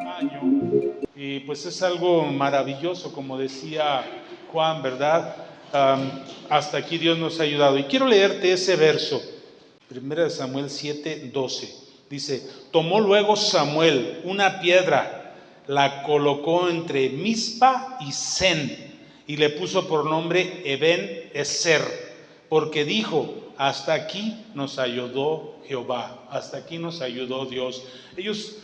año. Y pues es algo maravilloso, como decía Juan, ¿verdad? Hasta aquí Dios nos ha ayudado. Y quiero leerte ese verso, 1 Samuel 7:12. Dice: tomó luego Samuel una piedra, la colocó entre Mizpa y Sen, y le puso por nombre Eben Ezer, porque dijo: hasta aquí nos ayudó Jehová, hasta aquí nos ayudó Dios. Ellos,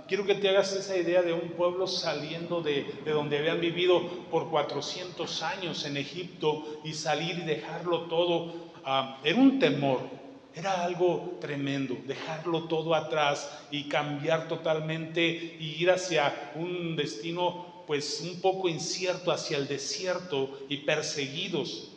quiero que te hagas esa idea de un pueblo saliendo de donde habían vivido por 400 años en Egipto, y salir y dejarlo todo. Era un temor, era algo tremendo, dejarlo todo atrás y cambiar totalmente y ir hacia un destino pues un poco incierto, hacia el desierto, y perseguidos,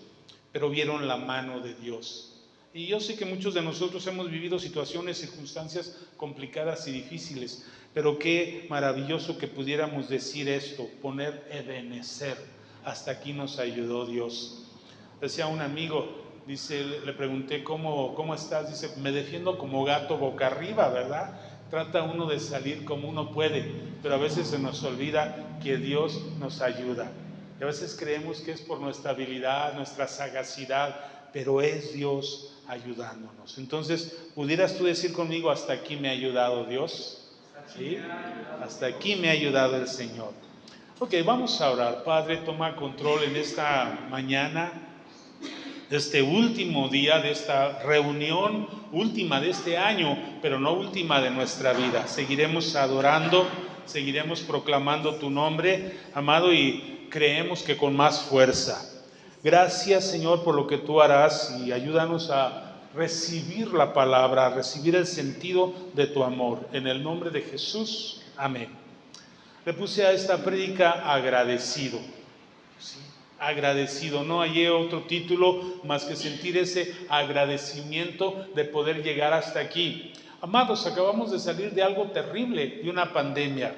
pero vieron la mano de Dios. Y yo sé que muchos de nosotros hemos vivido situaciones, circunstancias complicadas y difíciles, pero qué maravilloso que pudiéramos decir esto, poner Ebenezer, hasta aquí nos ayudó Dios. Decía un amigo, dice, le pregunté ¿cómo estás? Dice: me defiendo como gato boca arriba, ¿verdad? Trata uno de salir como uno puede, pero a veces se nos olvida que Dios nos ayuda. Y a veces creemos que es por nuestra habilidad, nuestra sagacidad, pero es Dios ayudándonos. Entonces, ¿pudieras tú decir conmigo: hasta aquí me ha ayudado Dios? ¿Sí? Hasta aquí me ha ayudado el Señor. Ok, vamos a orar. Padre, toma control en esta mañana, de este último día, de esta reunión última de este año, pero no última de nuestra vida. Seguiremos adorando, seguiremos proclamando tu nombre, amado, y creemos que con más fuerza. Gracias, Señor, por lo que tú harás, y ayúdanos a recibir la palabra, a recibir el sentido de tu amor. En el nombre de Jesús, amén. Le puse a esta prédica agradecido. ¿Sí? Agradecido, no hallé otro título más que sentir ese agradecimiento de poder llegar hasta aquí. Amados, acabamos de salir de algo terrible, de una pandemia.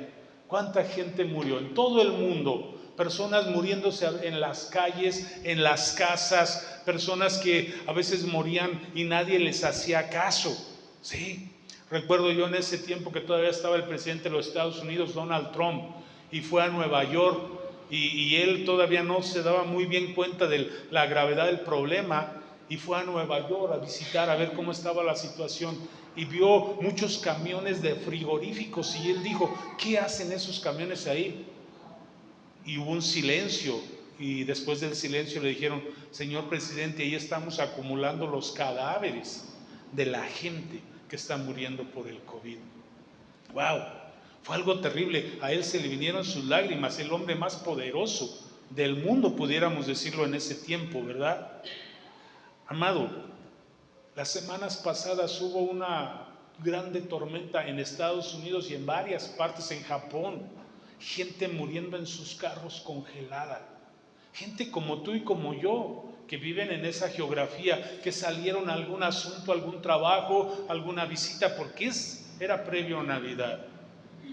¿Cuánta gente murió en todo el mundo? Personas muriéndose en las calles, en las casas, personas que a veces morían y nadie les hacía caso. Sí, recuerdo yo en ese tiempo que todavía estaba el presidente de los Estados Unidos, Donald Trump, y fue a Nueva York. Y él todavía no se daba muy bien cuenta de la gravedad del problema, y fue a Nueva York a visitar, a ver cómo estaba la situación, y vio muchos camiones de frigoríficos, y él dijo: ¿qué hacen esos camiones ahí? Y hubo un silencio, y después del silencio le dijeron: señor presidente, ahí estamos acumulando los cadáveres de la gente que está muriendo por el COVID. ¡Wow! Fue algo terrible. A él se le vinieron sus lágrimas, el hombre más poderoso del mundo, pudiéramos decirlo en ese tiempo, ¿verdad? Amado, las semanas pasadas hubo una grande tormenta en Estados Unidos y en varias partes, en Japón. Gente muriendo en sus carros congelada. Gente como tú y como yo, que viven en esa geografía, que salieron a algún asunto, algún trabajo, alguna visita, porque era previo a Navidad,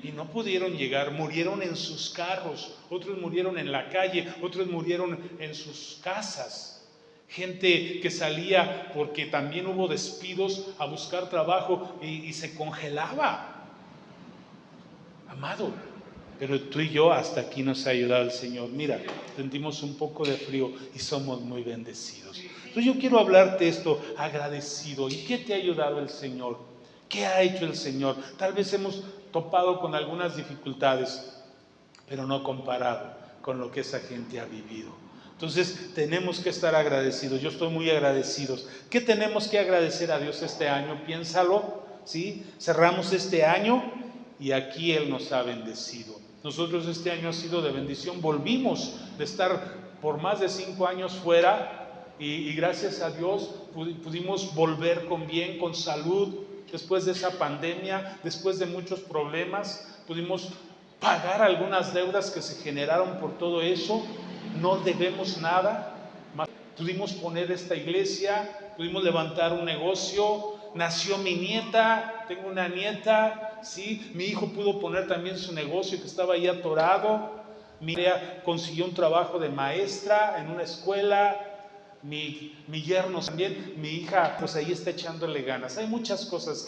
y no pudieron llegar, murieron en sus carros, otros murieron en la calle, otros murieron en sus casas. Gente que salía porque también hubo despidos a buscar trabajo y se congelaba. Amado, pero tú y yo, hasta aquí nos ha ayudado el Señor. Mira, sentimos un poco de frío y somos muy bendecidos. Entonces yo quiero hablarte esto, agradecido. ¿Y qué te ha ayudado el Señor? ¿Qué ha hecho el Señor? Tal vez hemos topado con algunas dificultades, pero no comparado con lo que esa gente ha vivido. Entonces tenemos que estar agradecidos. Yo estoy muy agradecido. ¿Qué tenemos que agradecer a Dios este año? Piénsalo, ¿sí? Cerramos este año y aquí Él nos ha bendecido. Nosotros este año ha sido de bendición. Volvimos de estar por más de 5 años fuera, y gracias a Dios pudimos volver con bien, con salud. Después de esa pandemia, después de muchos problemas, pudimos pagar algunas deudas que se generaron por todo eso. No debemos nada. Pudimos poner esta iglesia, pudimos levantar un negocio, nació mi nieta, tengo una nieta, ¿sí? Mi hijo pudo poner también su negocio que estaba ahí atorado. Mi hija consiguió un trabajo de maestra en una escuela. Mi yerno también, mi hija pues ahí está echándole ganas. Hay muchas cosas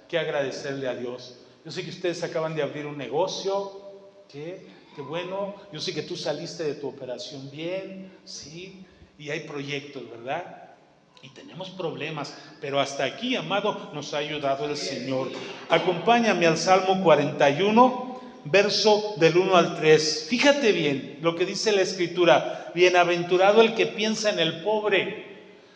que agradecerle a Dios. Yo sé que ustedes acaban de abrir un negocio. Qué bueno. Yo sé que tú saliste de tu operación bien, ¿sí? Y hay proyectos, ¿verdad? Y tenemos problemas, pero hasta aquí, amado, nos ha ayudado el Señor. Acompáñame al Salmo 41, verso del 1 al 3. Fíjate bien lo que dice la Escritura. Bienaventurado el que piensa en el pobre.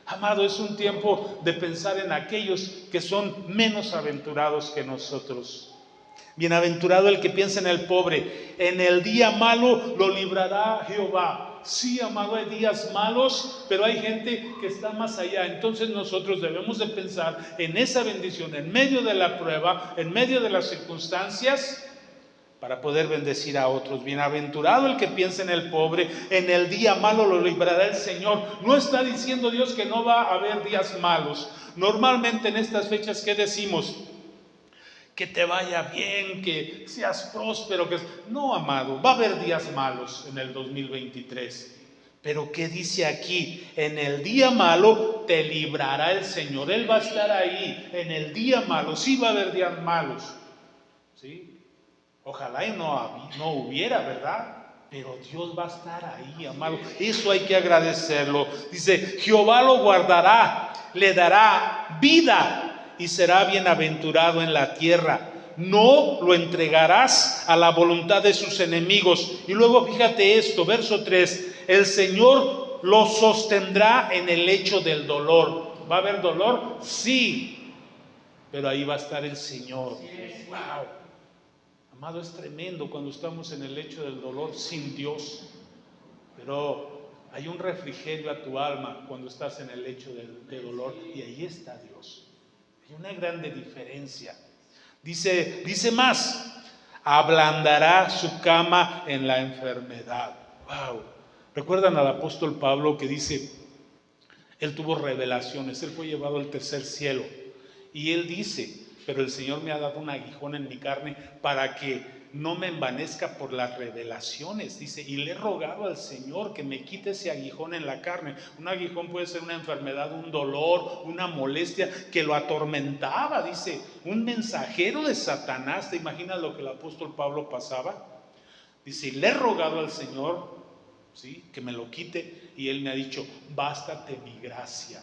Amado, es un tiempo de pensar en aquellos que son menos aventurados que nosotros. Bienaventurado el que piensa en el pobre. En el día malo lo librará Jehová. Sí, amado, hay días malos, pero hay gente que está más allá. Entonces nosotros debemos de pensar en esa bendición, en medio de la prueba, en medio de las circunstancias, para poder bendecir a otros. Bienaventurado el que piensa en el pobre, en el día malo lo librará el Señor. No está diciendo Dios que no va a haber días malos. Normalmente en estas fechas, ¿qué decimos? Que te vaya bien, que seas próspero. No, amado, va a haber días malos en el 2023. Pero ¿qué dice aquí? En el día malo te librará el Señor. Él va a estar ahí en el día malo. Sí va a haber días malos, ¿sí? Ojalá y no hubiera, ¿verdad? Pero Dios va a estar ahí, amado. Eso hay que agradecerlo. Dice, Jehová lo guardará, le dará vida y será bienaventurado en la tierra. No lo entregarás a la voluntad de sus enemigos. Y luego fíjate esto, verso 3. El Señor lo sostendrá en el lecho del dolor. ¿Va a haber dolor? Sí. Pero ahí va a estar el Señor. Wow. Amado, es tremendo cuando estamos en el lecho del dolor sin Dios. Pero hay un refrigerio a tu alma cuando estás en el lecho de dolor. Y ahí está Dios. Hay una grande diferencia. Dice más, ablandará su cama en la enfermedad. Wow. ¿Recuerdan al apóstol Pablo que dice, él tuvo revelaciones, él fue llevado al tercer cielo? Y él dice, pero el Señor me ha dado un aguijón en mi carne para que no me envanezca por las revelaciones, dice, y le he rogado al Señor que me quite ese aguijón en la carne. Un aguijón puede ser una enfermedad, un dolor, una molestia que lo atormentaba, dice, un mensajero de Satanás. ¿Te imaginas lo que el apóstol Pablo pasaba? Dice, le he rogado al Señor, ¿sí?, que me lo quite, y él me ha dicho, bástate mi gracia.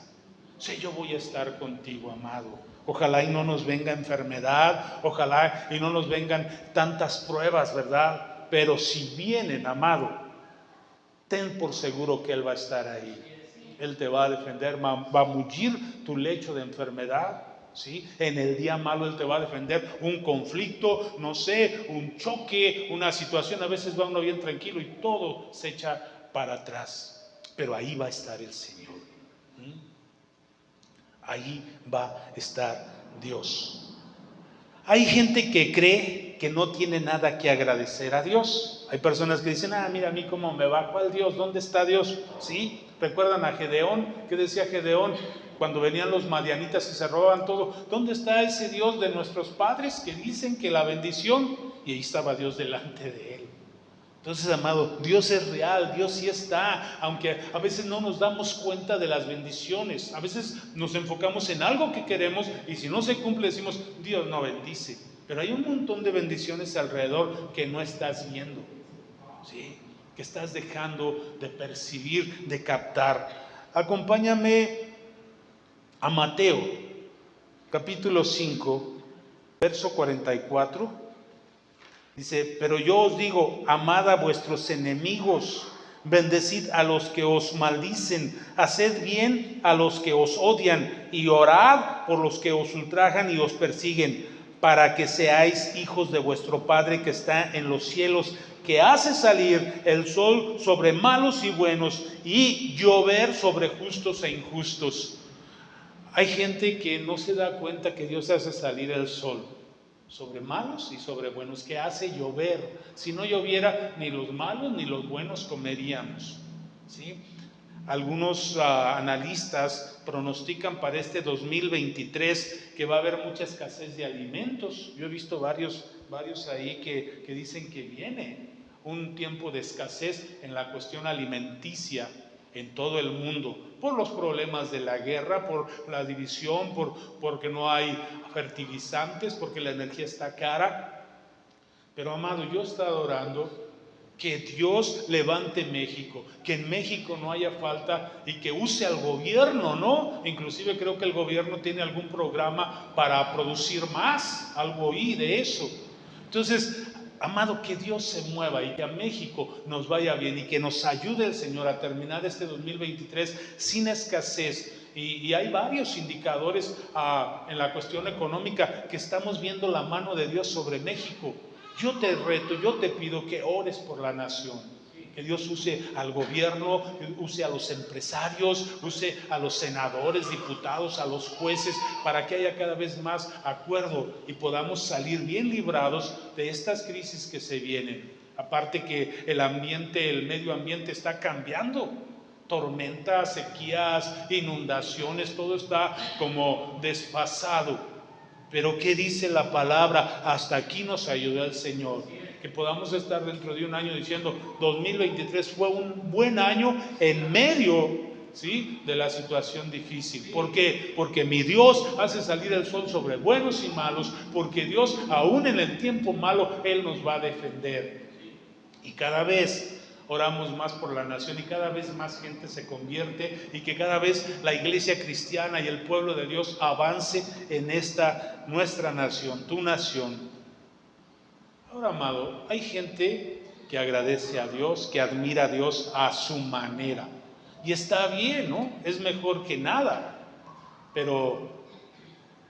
O sea, yo voy a estar contigo, amado. Ojalá y no nos venga enfermedad, ojalá y no nos vengan tantas pruebas, ¿verdad? Pero si vienen, amado, ten por seguro que Él va a estar ahí. Él te va a defender, va a mullir tu lecho de enfermedad, ¿sí? En el día malo Él te va a defender. Un conflicto, no sé, un choque, una situación, a veces va uno bien tranquilo y todo se echa para atrás. Pero ahí va a estar el Señor. Ahí va a estar Dios. Hay gente que cree que no tiene nada que agradecer a Dios. Hay personas que dicen, mira a mí cómo me va, ¿cuál Dios? ¿Dónde está Dios? ¿Sí? ¿Recuerdan a Gedeón? ¿Qué decía Gedeón cuando venían los madianitas y se robaban todo? ¿Dónde está ese Dios de nuestros padres que dicen que la bendición? Y ahí estaba Dios delante de él. Entonces, amado, Dios es real, Dios sí está, aunque a veces no nos damos cuenta de las bendiciones. A veces nos enfocamos en algo que queremos y si no se cumple decimos, Dios no bendice. Pero hay un montón de bendiciones alrededor que no estás viendo, ¿sí?, que estás dejando de percibir, de captar. Acompáñame a Mateo, capítulo 5, verso 44. Dice, pero yo os digo, amad a vuestros enemigos, bendecid a los que os maldicen, haced bien a los que os odian y orad por los que os ultrajan y os persiguen, para que seáis hijos de vuestro Padre que está en los cielos, que hace salir el sol sobre malos y buenos y llover sobre justos e injustos. Hay gente que no se da cuenta que Dios hace salir el sol sobre malos y sobre buenos, que hace llover. Si no lloviera, ni los malos ni los buenos comeríamos, ¿sí? Algunos analistas pronostican para este 2023 que va a haber mucha escasez de alimentos. Yo he visto varios ahí que dicen que viene un tiempo de escasez en la cuestión alimenticia. en todo el mundo, por los problemas de la guerra, por la división, porque no hay fertilizantes, porque la energía está cara. Pero amado, yo he estado orando que Dios levante México, que en México no haya falta y que use al gobierno, ¿no? Inclusive creo que el gobierno tiene algún programa para producir más, algo oí de eso. Entonces, amado, que Dios se mueva y que a México nos vaya bien y que nos ayude el Señor a terminar este 2023 sin escasez. Y hay varios indicadores en la cuestión económica que estamos viendo la mano de Dios sobre México. Yo te reto, yo te pido que ores por la nación, que Dios use al gobierno, use a los empresarios, use a los senadores, diputados, a los jueces, para que haya cada vez más acuerdo y podamos salir bien librados de estas crisis que se vienen. Aparte que el ambiente, el medio ambiente está cambiando. Tormentas, sequías, inundaciones, todo está como desfasado. Pero ¿qué dice la palabra? Hasta aquí nos ayudó el Señor. Que podamos estar dentro de un año diciendo 2023 fue un buen año en medio, ¿sí?, de la situación difícil. ¿Por qué? Porque mi Dios hace salir el sol sobre buenos y malos, porque Dios aún en el tiempo malo Él nos va a defender. Y cada vez oramos más por la nación y cada vez más gente se convierte y que cada vez la iglesia cristiana y el pueblo de Dios avance en esta nuestra nación, tu nación. Ahora, amado, hay gente que agradece a Dios, que admira a Dios a su manera. Y está bien, ¿no? Es mejor que nada. Pero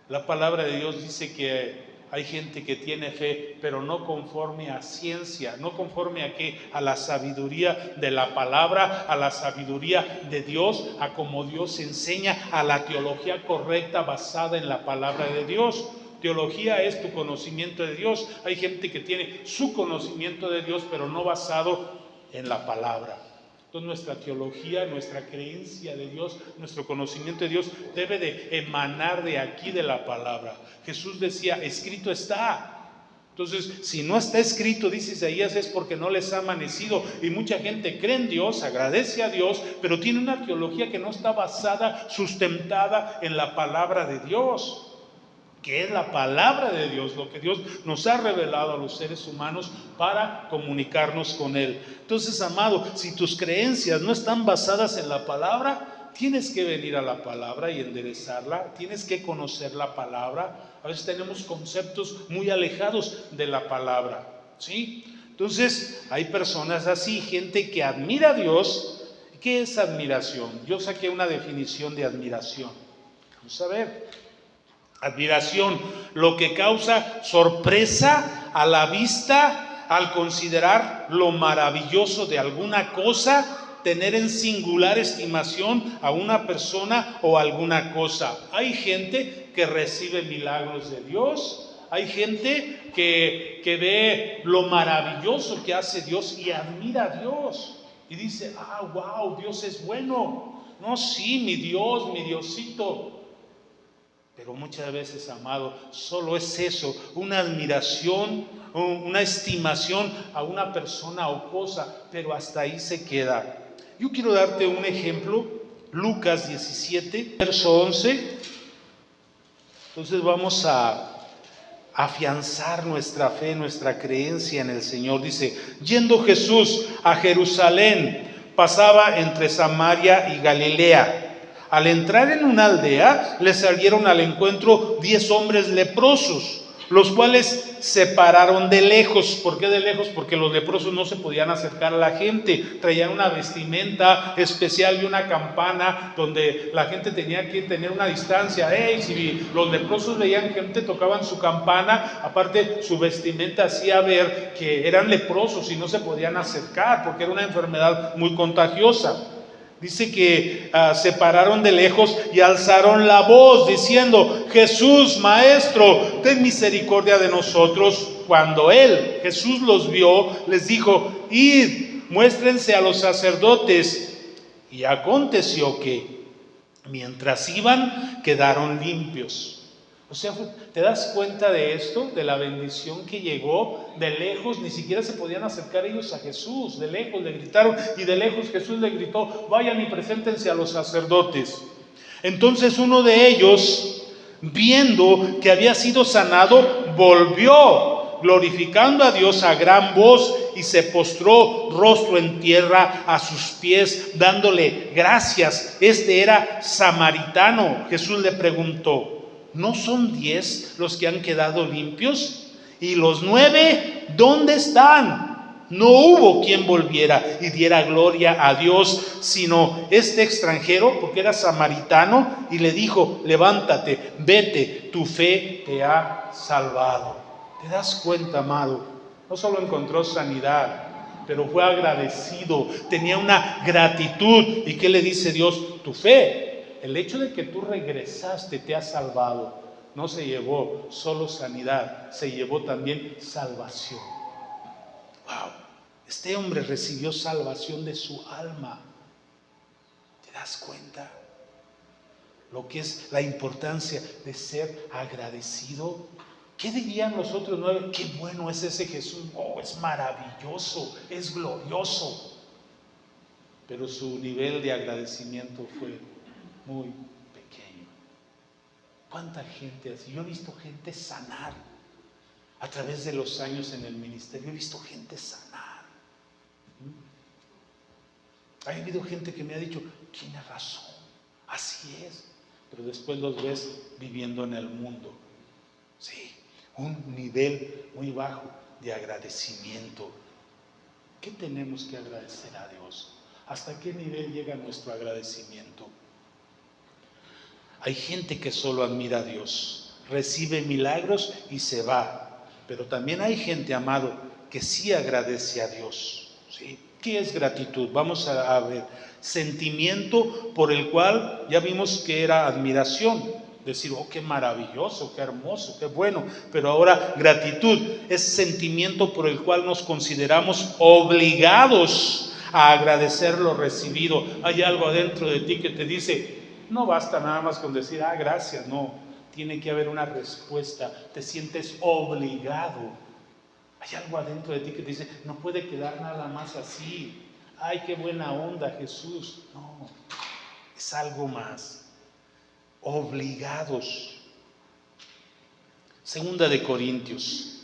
la palabra de Dios dice que hay gente que tiene fe, pero no conforme a ciencia, no conforme a qué, a la sabiduría de la palabra, a la sabiduría de Dios, a como Dios enseña, a la teología correcta basada en la palabra de Dios. Teología es tu conocimiento de Dios. Hay gente que tiene su conocimiento de Dios, pero no basado en la palabra. Entonces nuestra teología, nuestra creencia de Dios, nuestro conocimiento de Dios debe de emanar de aquí, de la palabra. Jesús decía, escrito está. Entonces, si no está escrito, dice Isaías, es porque no les ha amanecido. Y mucha gente cree en Dios, agradece a Dios, pero tiene una teología que no está basada, sustentada en la palabra de Dios, que es la palabra de Dios, lo que Dios nos ha revelado a los seres humanos para comunicarnos con Él. Entonces, amado, si tus creencias no están basadas en la palabra, tienes que venir a la palabra y enderezarla, tienes que conocer la palabra. A veces tenemos conceptos muy alejados de la palabra, ¿sí? Entonces, hay personas así, gente que admira a Dios. ¿Qué es admiración? Yo saqué una definición de admiración. Vamos a ver. Admiración, lo que causa sorpresa a la vista al considerar lo maravilloso de alguna cosa, tener en singular estimación a una persona o alguna cosa. Hay gente que recibe milagros de Dios, hay gente que ve lo maravilloso que hace Dios y admira a Dios y dice, wow, Dios es bueno. No, sí, mi Dios, mi Diosito. Pero muchas veces, amado, solo es eso, una admiración, una estimación a una persona o cosa, pero hasta ahí se queda. Yo quiero darte un ejemplo, Lucas 17, verso 11. Entonces vamos a afianzar nuestra fe, nuestra creencia en el Señor. Dice, yendo Jesús a Jerusalén, pasaba entre Samaria y Galilea. Al entrar en una aldea, le salieron al encuentro 10 hombres leprosos, los cuales se pararon de lejos. ¿Por qué de lejos? Porque los leprosos no se podían acercar a la gente. Traían una vestimenta especial y una campana donde la gente tenía que tener una distancia. Si los leprosos veían gente, tocaban su campana. Aparte, su vestimenta hacía ver que eran leprosos y no se podían acercar porque era una enfermedad muy contagiosa. Dice que se pararon de lejos y alzaron la voz diciendo, Jesús, Maestro, ten misericordia de nosotros. Cuando Jesús los vio, les dijo, id, muéstrense a los sacerdotes. Y aconteció que, mientras iban, quedaron limpios. O sea, ¿te das cuenta de esto? De la bendición que llegó de lejos, ni siquiera se podían acercar ellos a Jesús, de lejos le gritaron y de lejos Jesús le gritó, vayan y preséntense a los sacerdotes. Entonces uno de ellos, viendo que había sido sanado, volvió glorificando a Dios a gran voz y se postró rostro en tierra a sus pies, dándole gracias. Este era samaritano. Jesús le preguntó, ¿no son 10 los que han quedado limpios? ¿Y los 9 dónde están? No hubo quien volviera y diera gloria a Dios, sino este extranjero, porque era samaritano, y le dijo, levántate, vete, tu fe te ha salvado. ¿Te das cuenta, amado? No solo encontró sanidad, pero fue agradecido, tenía una gratitud. ¿Y qué le dice Dios? Tu fe, el hecho de que tú regresaste te ha salvado. No se llevó solo sanidad, se llevó también salvación. Wow, este hombre recibió salvación de su alma. ¿Te das cuenta? Lo que es la importancia de ser agradecido. ¿Qué dirían los otros 9? Qué bueno es ese Jesús, oh, es maravilloso, es glorioso. Pero su nivel de agradecimiento fue muy pequeño. ¿Cuánta gente así? Yo he visto gente sanar a través de los años en el ministerio. He visto gente sanar. Ha habido gente que me ha dicho, tiene razón, así es. Pero después los ves viviendo en el mundo. Sí, un nivel muy bajo de agradecimiento. ¿Qué tenemos que agradecer a Dios? ¿Hasta qué nivel llega nuestro agradecimiento? Hay gente que solo admira a Dios, recibe milagros y se va. Pero también hay gente, amado, que sí agradece a Dios. ¿Sí? ¿Qué es gratitud? Vamos a ver. Sentimiento por el cual ya vimos que era admiración. Decir, oh, qué maravilloso, qué hermoso, qué bueno. Pero ahora gratitud es sentimiento por el cual nos consideramos obligados a agradecer lo recibido. Hay algo adentro de ti que te dice, no basta nada más con decir, gracias, no. Tiene que haber una respuesta, te sientes obligado. Hay algo adentro de ti que te dice, no puede quedar nada más así. Ay, qué buena onda, Jesús. No, es algo más. Obligados. Segunda de Corintios.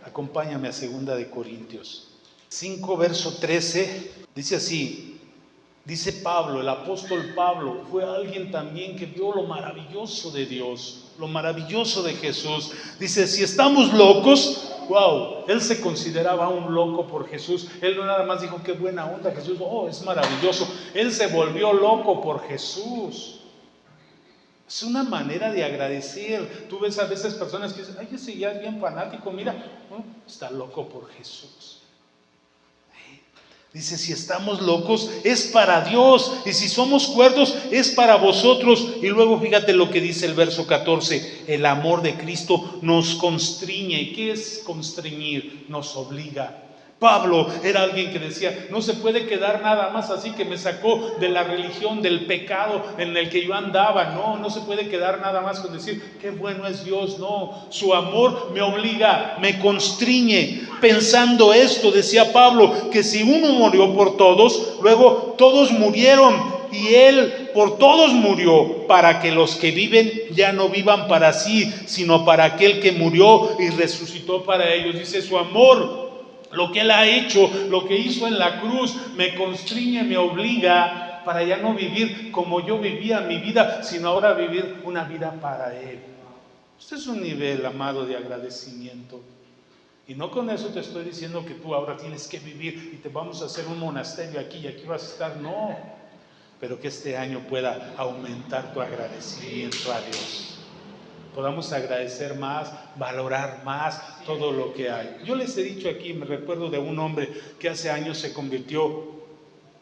Acompáñame a Segunda de Corintios 5, verso 13. Dice así. Dice Pablo, el apóstol Pablo, fue alguien también que vio lo maravilloso de Dios, lo maravilloso de Jesús. Dice, si estamos locos, wow, él se consideraba un loco por Jesús. Él no nada más dijo, qué buena onda Jesús, oh, es maravilloso. Él se volvió loco por Jesús. Es una manera de agradecer. Tú ves a veces personas que dicen, ay, ese ya es bien fanático, mira, está loco por Jesús. Dice, si estamos locos, es para Dios. Y si somos cuerdos, es para vosotros. Y luego fíjate lo que dice el verso 14. El amor de Cristo nos constriñe. ¿Qué es constreñir? Nos obliga. Pablo era alguien que decía, no se puede quedar nada más así que me sacó de la religión, del pecado en el que yo andaba. No se puede quedar nada más con decir, qué bueno es Dios. No, su amor me obliga, me constriñe. Pensando esto, decía Pablo, que si uno murió por todos, luego todos murieron. Y Él por todos murió, para que los que viven ya no vivan para sí, sino para aquel que murió y resucitó para ellos. Dice, su amor, lo que Él ha hecho, lo que hizo en la cruz, me constriñe, me obliga para ya no vivir como yo vivía mi vida, sino ahora vivir una vida para Él. Este es un nivel, amado, de agradecimiento. Y no con eso te estoy diciendo que tú ahora tienes que vivir y te vamos a hacer un monasterio aquí y aquí vas a estar, no. Pero que este año pueda aumentar tu agradecimiento a Dios. Podamos agradecer más, valorar más todo lo que hay. Yo les he dicho aquí, me recuerdo de un hombre que hace años se convirtió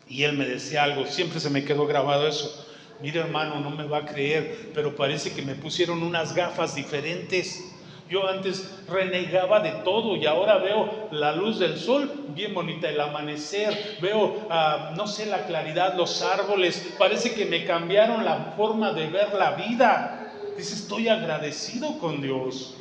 y él me decía algo, siempre se me quedó grabado eso. Mire, hermano, no me va a creer, pero parece que me pusieron unas gafas diferentes. Yo antes renegaba de todo y ahora veo la luz del sol, bien bonita, el amanecer, veo, no sé, la claridad, los árboles, parece que me cambiaron la forma de ver la vida. Dice, estoy agradecido con Dios.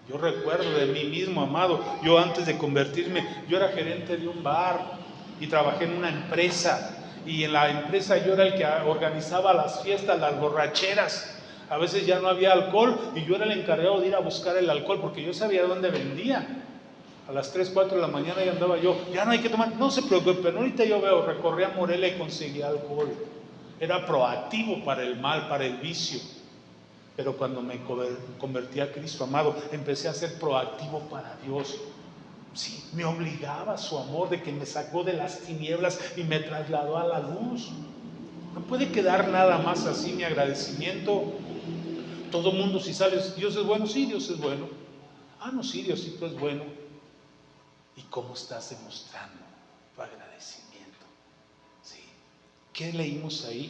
Yo recuerdo de mí mismo, amado, yo antes de convertirme, yo era gerente de un bar y trabajé en una empresa. Y en la empresa yo era el que organizaba las fiestas, las borracheras. A veces ya no había alcohol y yo era el encargado de ir a buscar el alcohol porque yo sabía dónde vendía. A las 3, 4 de la mañana ya andaba yo, ya no hay que tomar, no se preocupen, ahorita yo veo, recorría Morelia y conseguía alcohol. Era proactivo para el mal, para el vicio. Pero cuando me convertí a Cristo, amado, empecé a ser proactivo para Dios. Sí, me obligaba su amor de que me sacó de las tinieblas y me trasladó a la luz. No puede quedar nada más así mi agradecimiento. Todo mundo, si sales, Dios es bueno, sí, Dios es bueno. Ah, no, sí, Diosito es bueno. ¿Y cómo estás demostrando tu agradecimiento? ¿Sí? ¿Qué leímos ahí?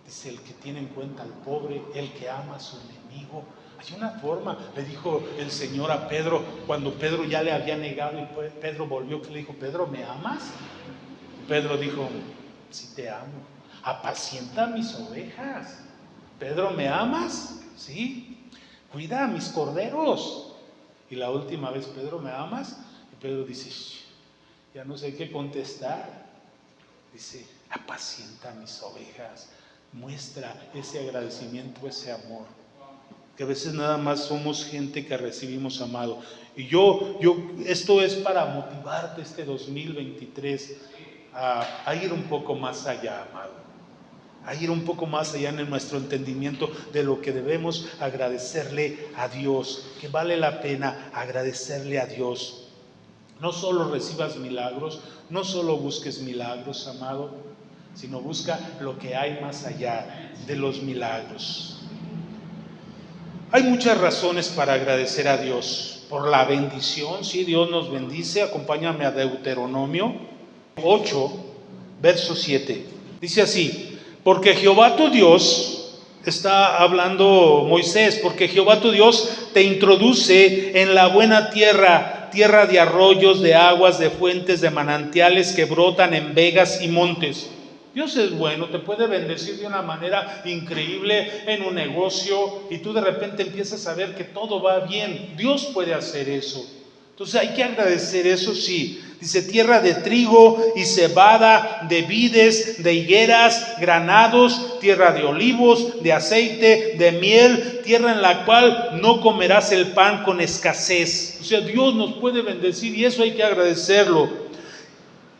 Dice, el que tiene en cuenta al pobre, el que ama a su enemigo. Hay una forma, le dijo el Señor a Pedro, cuando Pedro ya le había negado y Pedro volvió, que le dijo, Pedro, ¿me amas? Pedro dijo, sí te amo, apacienta mis ovejas. Pedro, ¿me amas? Sí, cuida a mis corderos. Y la última vez, Pedro, ¿me amas? Y Pedro dice, ya no sé qué contestar. Dice, apacienta mis ovejas. Muestra ese agradecimiento, ese amor. Que a veces nada más somos gente que recibimos, amado. Y esto es para motivarte este 2023 a ir un poco más allá, amado. A ir un poco más allá en nuestro entendimiento de lo que debemos agradecerle a Dios. Que vale la pena agradecerle a Dios. No solo recibas milagros, no solo busques milagros, amado, sino busca lo que hay más allá de los milagros. Hay muchas razones para agradecer a Dios. Por la bendición, sí, Dios nos bendice. Acompáñame a Deuteronomio 8, verso 7. Dice así, porque Jehová tu Dios, está hablando Moisés, porque Jehová tu Dios te introduce en la buena tierra, tierra de arroyos, de aguas, de fuentes, de manantiales que brotan en vegas y montes. Dios es bueno, te puede bendecir de una manera increíble en un negocio y tú de repente empiezas a ver que todo va bien. Dios puede hacer eso. Entonces hay que agradecer eso, sí. Dice, tierra de trigo y cebada, de vides, de higueras, granados, tierra de olivos, de aceite, de miel, tierra en la cual no comerás el pan con escasez. O sea, Dios nos puede bendecir y eso hay que agradecerlo.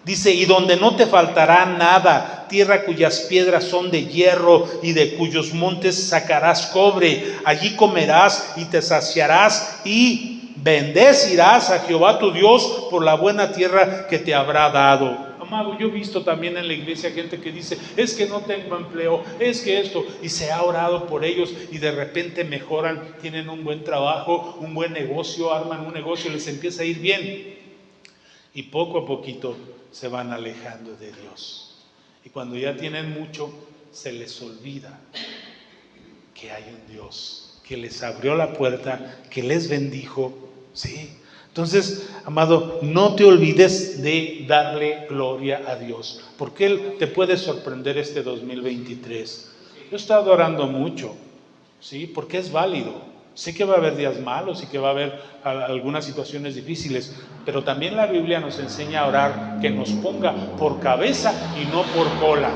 Dice, y donde no te faltará nada, tierra cuyas piedras son de hierro y de cuyos montes sacarás cobre. Allí comerás y te saciarás y bendecirás a Jehová tu Dios por la buena tierra que te habrá dado. Amado, yo he visto también en la iglesia gente que dice, es que no tengo empleo, es que esto, y se ha orado por ellos y de repente mejoran, tienen un buen trabajo, un buen negocio, arman un negocio, les empieza a ir bien. Y poco a poquito se van alejando de Dios. Y cuando ya tienen mucho, se les olvida que hay un Dios que les abrió la puerta, que les bendijo, ¿sí? Entonces, amado, no te olvides de darle gloria a Dios, porque Él te puede sorprender este 2023. Yo he estado orando mucho, ¿sí? Porque es válido. Sé que va a haber días malos y que va a haber algunas situaciones difíciles, pero también la Biblia nos enseña a orar que nos ponga por cabeza y no por cola,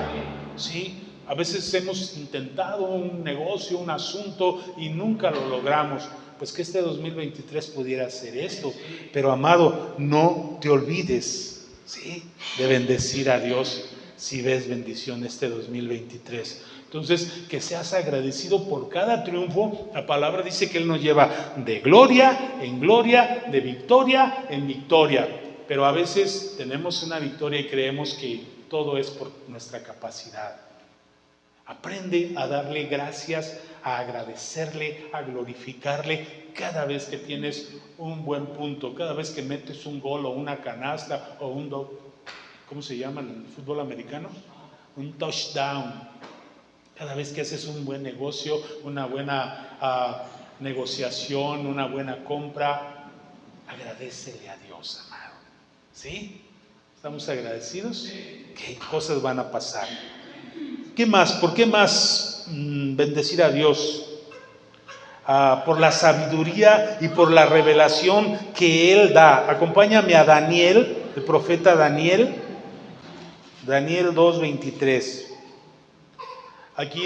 ¿sí? A veces hemos intentado un negocio, un asunto y nunca lo logramos. Pues que este 2023 pudiera ser esto. Pero amado, no te olvides, ¿sí?, de bendecir a Dios si ves bendición este 2023. Entonces, que seas agradecido por cada triunfo. La palabra dice que Él nos lleva de gloria en gloria, de victoria en victoria. Pero a veces tenemos una victoria y creemos que todo es por nuestra capacidad. Aprende a darle gracias, a agradecerle, a glorificarle cada vez que tienes un buen punto, cada vez que metes un gol o una canasta o ¿cómo se llama en el fútbol americano? Un touchdown. Cada vez que haces un buen negocio, una buena negociación, una buena compra, agradécele a Dios, amado. ¿Sí? ¿Estamos agradecidos? ¿Qué cosas van a pasar? ¿Qué más? ¿Por qué más bendecir a Dios? Por la sabiduría y por la revelación que Él da. Acompáñame a Daniel, el profeta Daniel, Daniel 2:23. Aquí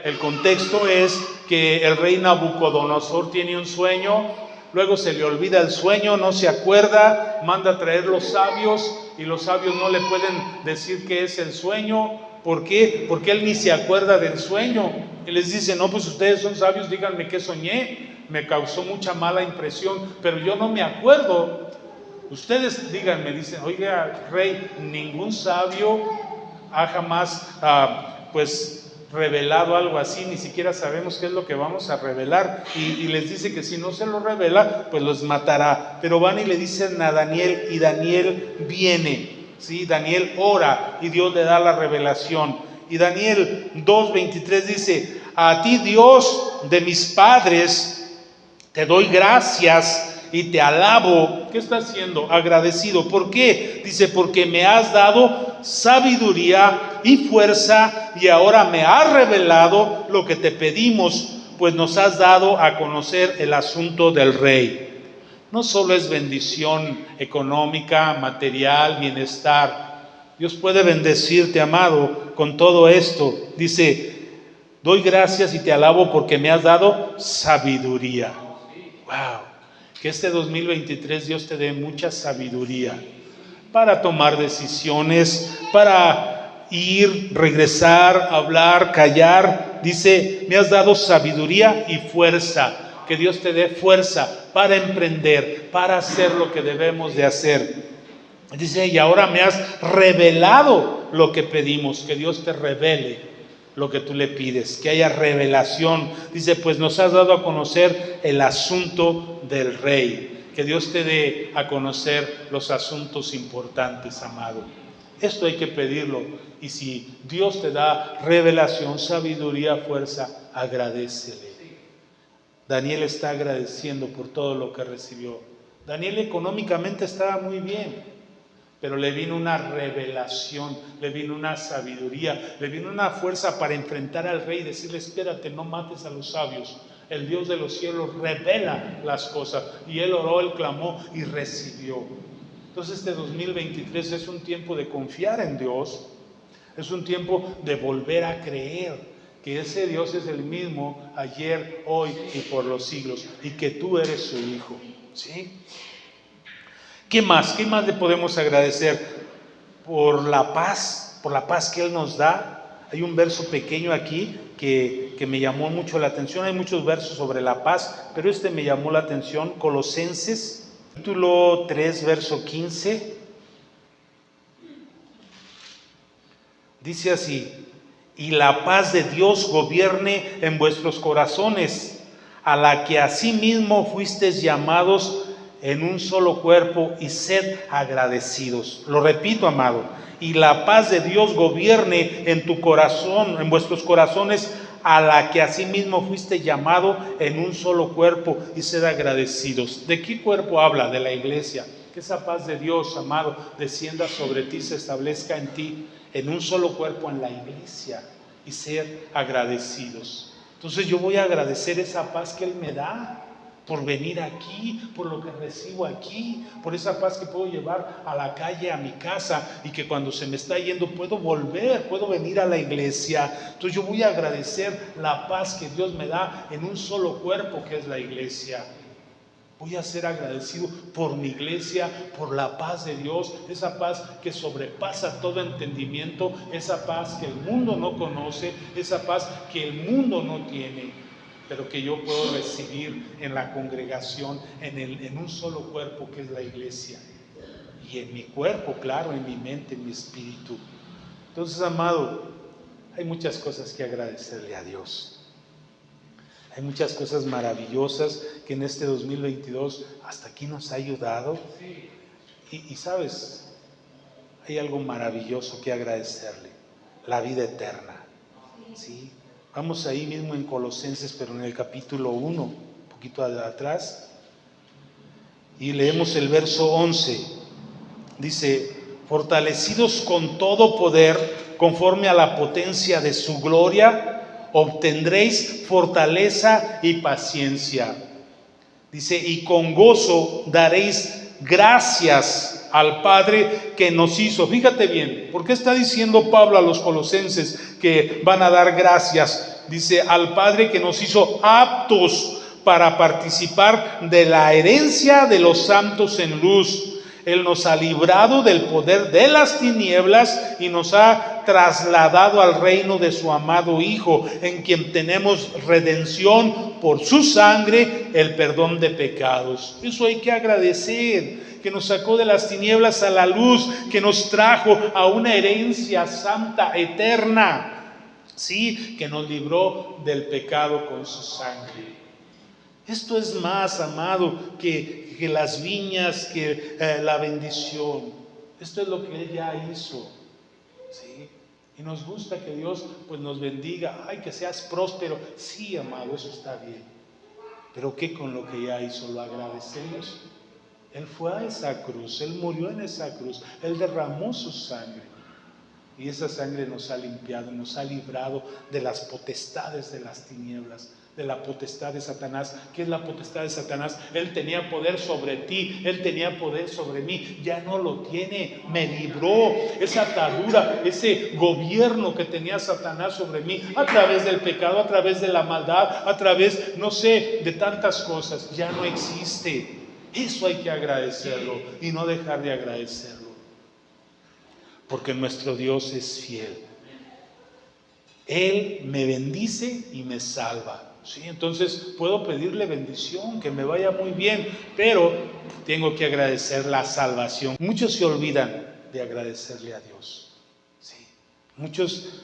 el contexto es que el rey Nabucodonosor tiene un sueño, luego se le olvida el sueño, no se acuerda, manda a traer los sabios y los sabios no le pueden decir qué es el sueño. ¿Por qué? Porque él ni se acuerda del sueño. Y les dice, no, pues ustedes son sabios, díganme qué soñé, me causó mucha mala impresión, pero yo no me acuerdo. Ustedes díganme, dicen, oiga, rey, ningún sabio ha jamás, revelado algo así, ni siquiera sabemos qué es lo que vamos a revelar, y les dice que si no se lo revela, pues los matará. Pero van y le dicen a Daniel, y Daniel viene, ¿sí? Daniel ora, y Dios le da la revelación. Y Daniel 2:23 dice, a ti Dios de mis padres, te doy gracias y te alabo. ¿Qué está haciendo? Agradecido. ¿Por qué? Dice, porque me has dado sabiduría y fuerza y ahora me has revelado lo que te pedimos, pues nos has dado a conocer el asunto del rey. No solo es bendición económica, material, bienestar. Dios puede bendecirte, amado, con todo esto. Dice, doy gracias y te alabo porque me has dado sabiduría. Wow. Que este 2023 Dios te dé mucha sabiduría para tomar decisiones, para ir, regresar, hablar, callar. Dice, me has dado sabiduría y fuerza. Que Dios te dé fuerza para emprender, para hacer lo que debemos de hacer. Dice, y ahora me has revelado lo que pedimos. Que Dios te revele lo que tú le pides, que haya revelación. Dice, pues nos has dado a conocer el asunto del rey. Que Dios te dé a conocer los asuntos importantes, amado. Esto hay que pedirlo. Y si Dios te da revelación, sabiduría, fuerza, agradécele. Daniel está agradeciendo por todo lo que recibió. Daniel económicamente estaba muy bien, pero le vino una revelación, le vino una sabiduría, le vino una fuerza para enfrentar al rey y decirle, espérate, no mates a los sabios. El Dios de los cielos revela las cosas. Y él oró, él clamó y recibió. Entonces este 2023 es un tiempo de confiar en Dios, es un tiempo de volver a creer que ese Dios es el mismo ayer, hoy y por los siglos, y que tú eres su hijo, ¿sí? ¿Qué más? ¿Qué más le podemos agradecer? Por la paz que Él nos da. Hay un verso pequeño aquí que me llamó mucho la atención. Hay muchos versos sobre la paz, pero este me llamó la atención. Colosenses, capítulo 3, verso 15. Dice así, y la paz de Dios gobierne en vuestros corazones, a la que asimismo fuisteis llamados en un solo cuerpo, y sed agradecidos. Lo repito, amado, y la paz de Dios gobierne en tu corazón, en vuestros corazones, a la que asimismo fuiste llamado en un solo cuerpo, y sed agradecidos. ¿De qué cuerpo habla? De la iglesia. Que esa paz de Dios, amado, descienda sobre ti, se establezca en ti, en un solo cuerpo, en la iglesia, y ser agradecidos. Entonces yo voy a agradecer esa paz que Él me da, por venir aquí, por lo que recibo aquí, por esa paz que puedo llevar a la calle, a mi casa, y que cuando se me está yendo puedo volver, puedo venir a la iglesia. Entonces yo voy a agradecer la paz que Dios me da en un solo cuerpo, que es la iglesia. Voy a ser agradecido por mi iglesia, por la paz de Dios, esa paz que sobrepasa todo entendimiento, esa paz que el mundo no conoce, esa paz que el mundo no tiene, pero que yo puedo recibir en la congregación, en un solo cuerpo que es la iglesia. Y en mi cuerpo, claro, en mi mente, en mi espíritu. Entonces, amado, hay muchas cosas que agradecerle a Dios. Hay muchas cosas maravillosas que en este 2022 hasta aquí nos ha ayudado. Y sabes, hay algo maravilloso que agradecerle, la vida eterna. ¿Sí? Vamos ahí mismo en Colosenses, pero en el capítulo 1, un poquito atrás, y leemos el verso 11. Dice, fortalecidos con todo poder, conforme a la potencia de su gloria, obtendréis fortaleza y paciencia. Dice, y con gozo daréis gracias al Padre que nos hizo. Fíjate bien, ¿por qué está diciendo Pablo a los colosenses que van a dar gracias? Dice, al Padre que nos hizo aptos para participar de la herencia de los santos en luz. Él nos ha librado del poder de las tinieblas y nos ha trasladado al reino de su amado Hijo, en quien tenemos redención por su sangre, el perdón de pecados. Eso hay que agradecer, que nos sacó de las tinieblas a la luz, que nos trajo a una herencia santa, eterna, sí, que nos libró del pecado con su sangre. Esto es más, amado, que las viñas, que la bendición. Esto es lo que Él ya hizo, ¿sí? Y nos gusta que Dios pues nos bendiga. Ay, que seas próspero. Sí, amado, eso está bien. Pero ¿qué con lo que ya hizo? ¿Lo agradecemos? Él fue a esa cruz, Él murió en esa cruz, Él derramó su sangre. Y esa sangre nos ha limpiado, nos ha librado de las potestades de las tinieblas, de la potestad de Satanás. ¿Qué es la potestad de Satanás? Él tenía poder sobre ti, Él tenía poder sobre mí, ya no lo tiene, me libró. Esa atadura, ese gobierno que tenía Satanás sobre mí, a través del pecado, a través de la maldad, a través, no sé, de tantas cosas, ya no existe. Eso hay que agradecerlo y no dejar de agradecerlo. Porque nuestro Dios es fiel. Él me bendice y me salva. Sí, entonces puedo pedirle bendición, que me vaya muy bien, pero tengo que agradecer la salvación. Muchos se olvidan de agradecerle a Dios. Sí, muchos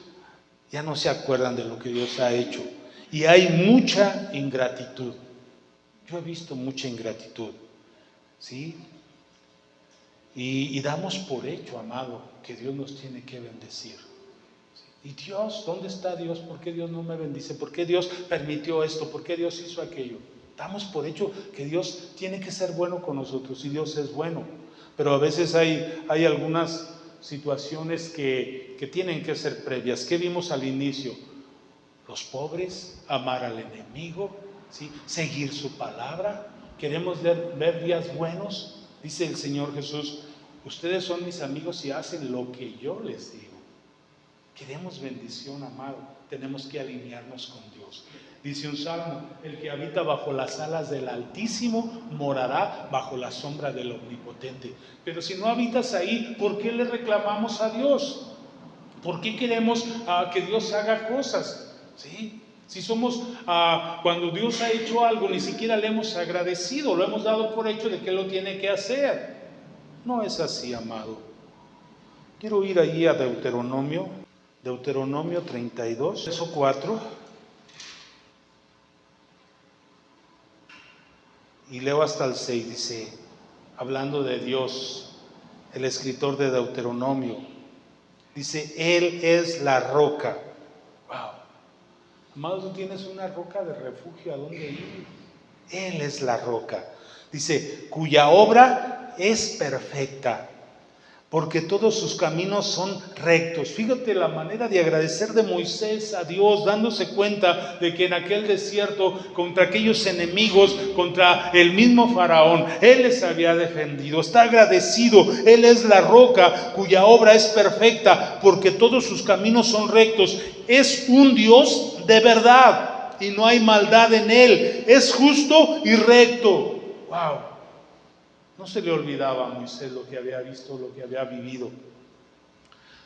ya no se acuerdan de lo que Dios ha hecho. Y hay mucha ingratitud. Yo he visto mucha ingratitud. ¿Sí? Y damos por hecho, amado, que Dios nos tiene que bendecir. ¿Y Dios? ¿Dónde está Dios? ¿Por qué Dios no me bendice? ¿Por qué Dios permitió esto? ¿Por qué Dios hizo aquello? Damos por hecho que Dios tiene que ser bueno con nosotros, y Dios es bueno. Pero a veces hay algunas situaciones que tienen que ser previas. ¿Qué vimos al inicio? Los pobres, amar al enemigo, ¿sí? Seguir su palabra. Queremos ver días buenos. Dice el Señor Jesús, ustedes son mis amigos si hacen lo que yo les digo. Queremos bendición, amado. Tenemos que alinearnos con Dios. Dice un salmo, el que habita bajo las alas del Altísimo morará bajo la sombra del Omnipotente. Pero si no habitas ahí, ¿por qué le reclamamos a Dios? ¿Por qué queremos que Dios haga cosas? ¿Sí? Si somos, cuando Dios ha hecho algo, ni siquiera le hemos agradecido, lo hemos dado por hecho de que lo tiene que hacer. No es así, amado. Quiero ir allí a Deuteronomio 32, verso 4. Y leo hasta el 6, dice, hablando de Dios, el escritor de Deuteronomio, dice, Él es la roca. Wow. Amado, tú tienes una roca de refugio a dónde ir. Él es la roca. Dice, cuya obra es perfecta, porque todos sus caminos son rectos. Fíjate la manera de agradecer de Moisés a Dios, dándose cuenta de que en aquel desierto, contra aquellos enemigos, contra el mismo faraón, Él les había defendido. Está agradecido. Él es la roca cuya obra es perfecta, porque todos sus caminos son rectos. Es un Dios de verdad y no hay maldad en Él. Es justo y recto. Wow. No se le olvidaba a Moisés lo que había visto, lo que había vivido.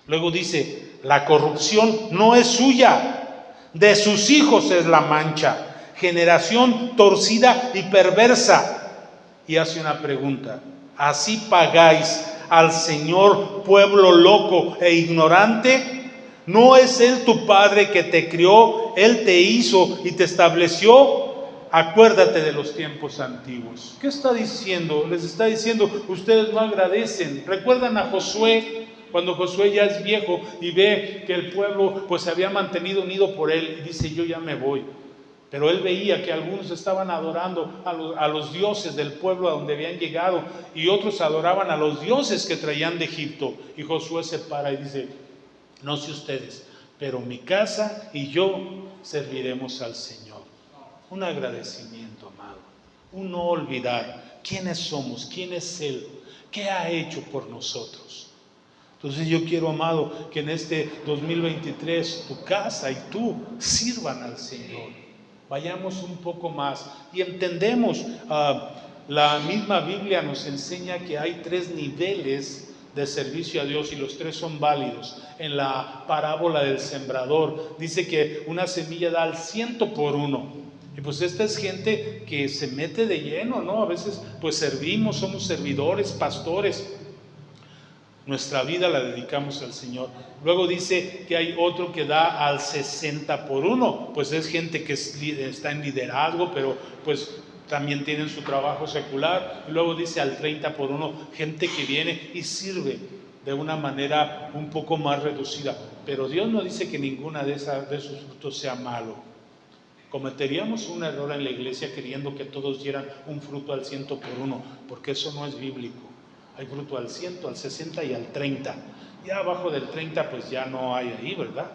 Luego dice, la corrupción no es suya, de sus hijos es la mancha, generación torcida y perversa. Y hace una pregunta, ¿así pagáis al Señor, pueblo loco e ignorante? ¿No es Él tu Padre que te crió? Él te hizo y te estableció. Acuérdate de los tiempos antiguos. ¿Qué está diciendo? Les está diciendo, ustedes no agradecen. ¿Recuerdan a Josué? Cuando Josué ya es viejo y ve que el pueblo pues se había mantenido unido por él y dice, yo ya me voy. Pero él veía que algunos estaban adorando a los dioses del pueblo a donde habían llegado y otros adoraban a los dioses que traían de Egipto. Y Josué se para y dice: no sé ustedes, pero mi casa y yo serviremos al Señor. Un agradecimiento, amado. Un no olvidar quiénes somos, quién es Él, qué ha hecho por nosotros. Entonces yo quiero, amado, que en este 2023 tu casa y tú sirvan al Señor. Vayamos un poco más y entendemos, la misma Biblia nos enseña que hay 3 niveles de servicio a Dios y los 3 son válidos. En la parábola del sembrador dice que una semilla da al 100 por 1. Y pues esta es gente que se mete de lleno, ¿no? A veces pues servimos, somos servidores, pastores. Nuestra vida la dedicamos al Señor. Luego dice que hay otro que da al 60 por 1. Pues es gente que está en liderazgo, pero pues también tienen su trabajo secular. Y luego dice al 30 por 1, gente que viene y sirve de una manera un poco más reducida. Pero Dios no dice que ninguna de esos frutos sea malo. Cometeríamos un error en la iglesia queriendo que todos dieran un fruto al 100 por 1, porque eso no es bíblico. Hay fruto al 100, al 60 y al 30. Ya abajo del 30 pues ya no hay ahí, ¿verdad?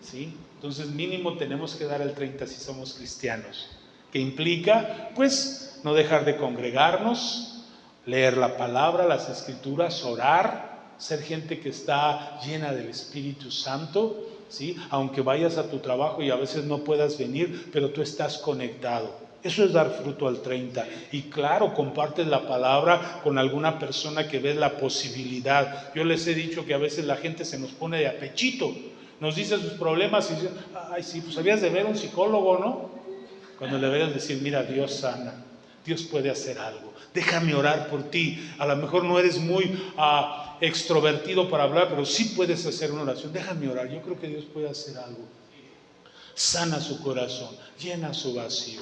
¿Sí? Entonces mínimo tenemos que dar el 30 si somos cristianos. Que implica pues no dejar de congregarnos, leer la palabra, las escrituras, orar, ser gente que está llena del Espíritu Santo, ¿sí? Aunque vayas a tu trabajo y a veces no puedas venir, pero tú estás conectado. Eso es dar fruto al 30. Y claro, compartes la palabra con alguna persona que ves la posibilidad. Yo les he dicho que a veces la gente se nos pone de apechito, nos dice sus problemas y dice: ay, sí, pues habías de ver un psicólogo, ¿no? Cuando le deberías decir: mira, Dios sana, Dios puede hacer algo, déjame orar por ti. A lo mejor no eres muy extrovertido para hablar, pero sí puedes hacer una oración. Déjame orar, yo creo que Dios puede hacer algo. Sana su corazón, llena su vacío.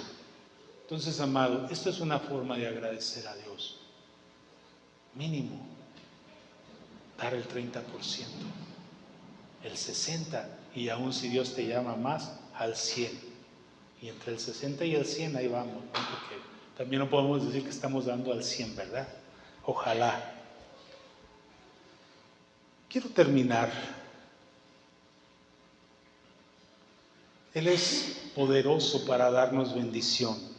Entonces, amado, esto es una forma de agradecer a Dios. Mínimo, dar el 30%, el 60%, y aún si Dios te llama más, al 100%. Y entre el 60 y el 100 ahí vamos, ¿no? Porque también no podemos decir que estamos dando al 100, ¿verdad? Ojalá. Quiero terminar. Él es poderoso para darnos bendición.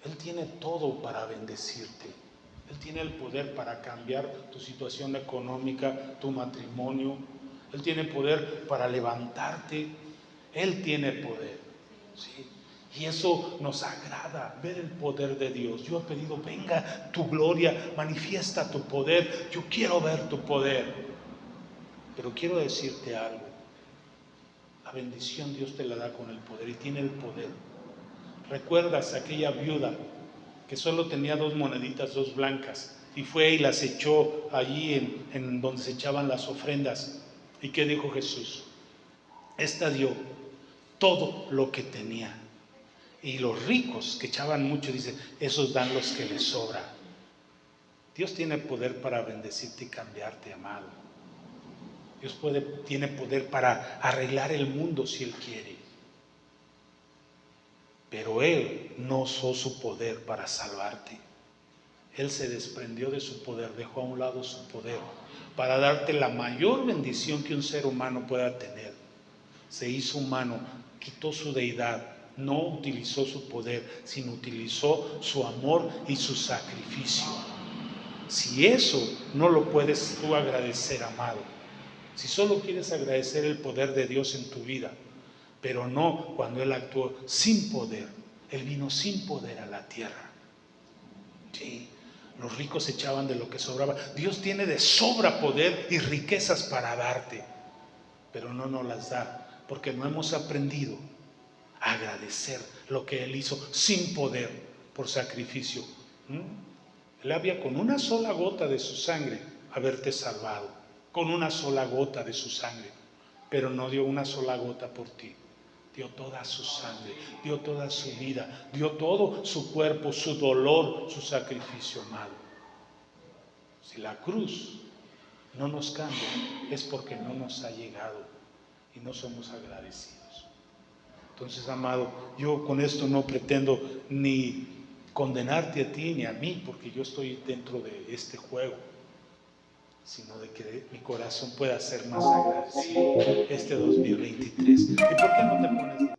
Él tiene todo para bendecirte. Él tiene el poder para cambiar tu situación económica, tu matrimonio. Él tiene poder para levantarte. Él tiene poder, ¿sí? Y eso nos agrada, ver el poder de Dios. Yo he pedido: venga tu gloria, manifiesta tu poder. Yo quiero ver tu poder. Pero quiero decirte algo. La bendición Dios te la da con el poder, y tiene el poder. ¿Recuerdas aquella viuda que solo tenía 2 moneditas, 2 blancas, y fue y las echó allí en donde se echaban las ofrendas? ¿Y qué dijo Jesús? Esta dio todo lo que tenía. Y los ricos que echaban mucho, dice, esos dan los que les sobra. Dios tiene poder para bendecirte y cambiarte, amado. Dios tiene poder para arreglar el mundo si Él quiere. Pero Él no usó su poder para salvarte. Él se desprendió de su poder, dejó a un lado su poder para darte la mayor bendición que un ser humano pueda tener. Se hizo humano, quitó su deidad, no utilizó su poder, sino utilizó su amor y su sacrificio. Si eso no lo puedes tú agradecer, amado, si solo quieres agradecer el poder de Dios en tu vida, pero no cuando Él actuó sin poder. Él vino sin poder a la tierra. Sí, los ricos echaban de lo que sobraba. Dios tiene de sobra poder y riquezas para darte, pero no nos las da porque no hemos aprendido a agradecer lo que Él hizo sin poder, por sacrificio. Él había con una sola gota de su sangre haberte salvado, con una sola gota de su sangre, pero no dio una sola gota por ti. Dio toda su sangre, dio toda su vida, dio todo su cuerpo, su dolor, su sacrificio, amado. Si la cruz no nos cambia, es porque no nos ha llegado y no somos agradecidos. Entonces, amado, yo con esto no pretendo ni condenarte a ti ni a mí, porque yo estoy dentro de este juego, sino de que mi corazón pueda ser más agradecido este 2023. ¿Y por qué no te pones de